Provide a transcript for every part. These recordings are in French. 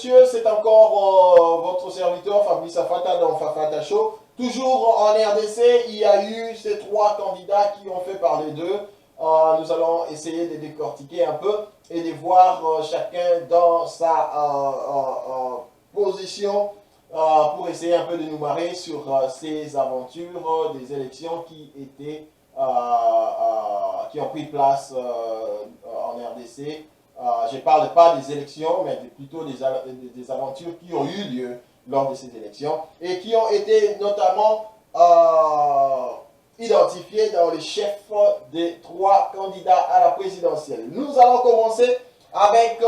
messieurs, c'est encore votre serviteur Fabrice Afata dans Fafata Show. Toujours en RDC, il y a eu ces 3 candidats qui ont fait parler d'eux. Nous allons essayer de décortiquer un peu et de voir chacun dans sa position pour essayer un peu de nous marrer sur ces aventures des élections qui ont pris place en RDC. Je ne parle pas des élections, mais plutôt des aventures qui ont eu lieu lors de ces élections et qui ont été notamment identifiées dans les chefs des 3 candidats à la présidentielle. Nous allons commencer avec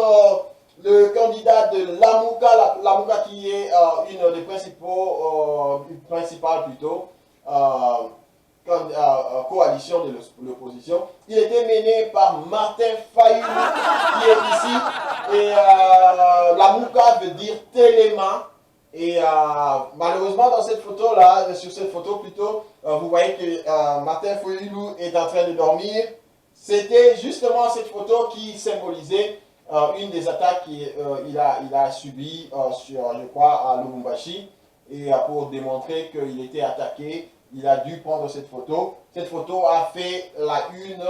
le candidat de Lamouka qui est une des principales coalition de l'opposition. Il était mené par Martin Fayulu qui est ici et Lamouka veut dire Téléma et malheureusement dans cette photo là, sur cette photo plutôt, vous voyez que Martin Fayulu est en train de dormir. C'était justement cette photo qui symbolisait une des attaques qu'il a subies je crois à Lubumbashi et pour démontrer qu'il était attaqué. Il a dû prendre cette photo. Cette photo a fait la une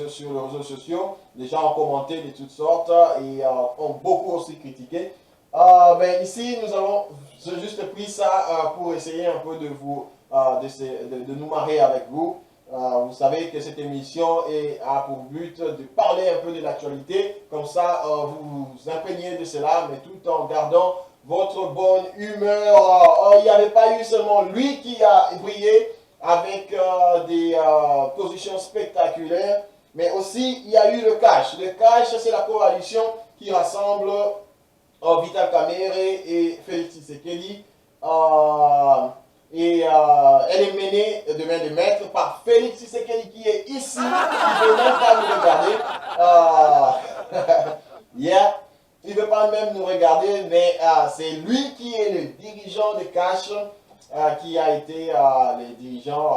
sur les réseaux sociaux. Les gens ont commenté de toutes sortes et ont beaucoup aussi critiqué. Ici, nous avons juste pris ça pour essayer un peu de nous marrer avec vous. Vous savez que cette émission a pour but de parler un peu de l'actualité. Comme ça, vous vous imprégnez de cela, mais tout en gardant votre bonne humeur. Il n'y avait pas eu seulement lui qui a brillé avec des positions spectaculaires, mais aussi il y a eu le CASH. Le CASH, c'est la coalition qui rassemble Vital Kamerhe et Félix Tshisekedi. Elle est menée de main de maître par Félix Tshisekedi qui est ici, qui ne veut même pas nous regarder. Il ne veut pas même nous regarder, mais c'est lui qui est le dirigeant de CASH, qui a été le dirigeant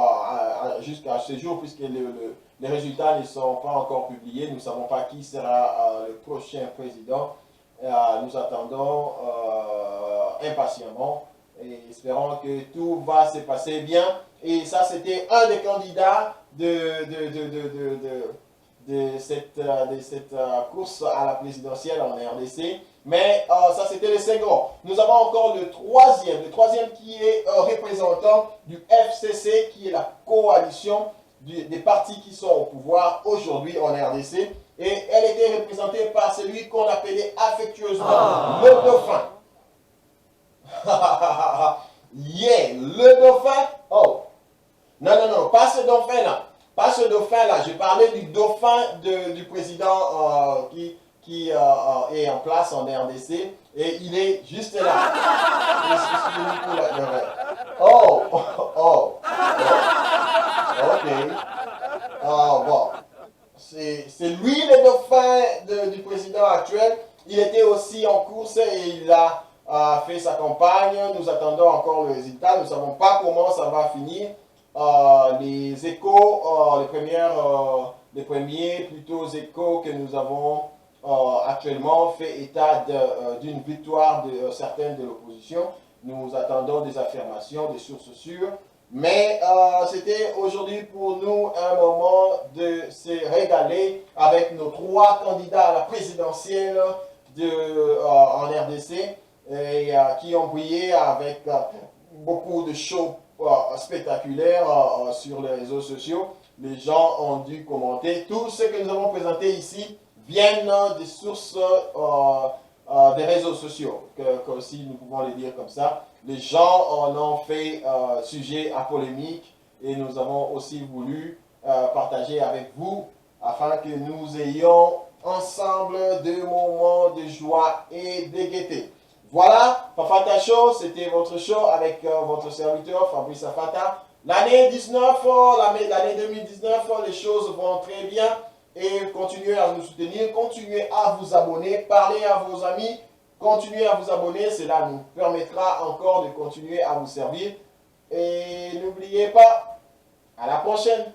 jusqu'à ce jour, puisque les résultats ne sont pas encore publiés. Nous ne savons pas qui sera le prochain président. Nous attendons impatiemment et espérons que tout va se passer bien. Et ça, c'était un des candidats de cette course à la présidentielle en RDC. Mais ça, c'était le second. Nous avons encore le troisième qui est représentant du FCC, qui est la coalition des partis qui sont au pouvoir aujourd'hui en RDC. Et elle était représentée par celui qu'on appelait affectueusement le dauphin. Le dauphin. Oh. Non, pas ce dauphin-là. Pas ce dauphin-là, je parlais du dauphin du président qui est en place en RDC et il est juste là. Ok. Bon. C'est lui le dauphin du président actuel. Il était aussi en course et il a fait sa campagne. Nous attendons encore le résultat. Nous ne savons pas comment ça va finir. Les échos, les premiers échos que nous avons actuellement fait état d'une victoire de certaines de l'opposition. Nous attendons des affirmations, des sources sûres. Mais c'était aujourd'hui pour nous un moment de se régaler avec nos 3 candidats à la présidentielle en RDC et qui ont brillé avec beaucoup de shows spectaculaires sur les réseaux sociaux. Les gens ont dû commenter. Tout ce que nous avons présenté ici viennent des sources des réseaux sociaux, que si nous pouvons les dire comme ça. Les gens en ont fait sujet à polémique et nous avons aussi voulu partager avec vous afin que nous ayons ensemble des moments de joie et de gaieté. Voilà, Fafata Show, c'était votre show avec votre serviteur Fabrice Afata. L'année 2019, les choses vont très bien et continuez à nous soutenir, continuez à vous abonner, parlez à vos amis, continuez à vous abonner, cela nous permettra encore de continuer à vous servir. Et n'oubliez pas, à la prochaine.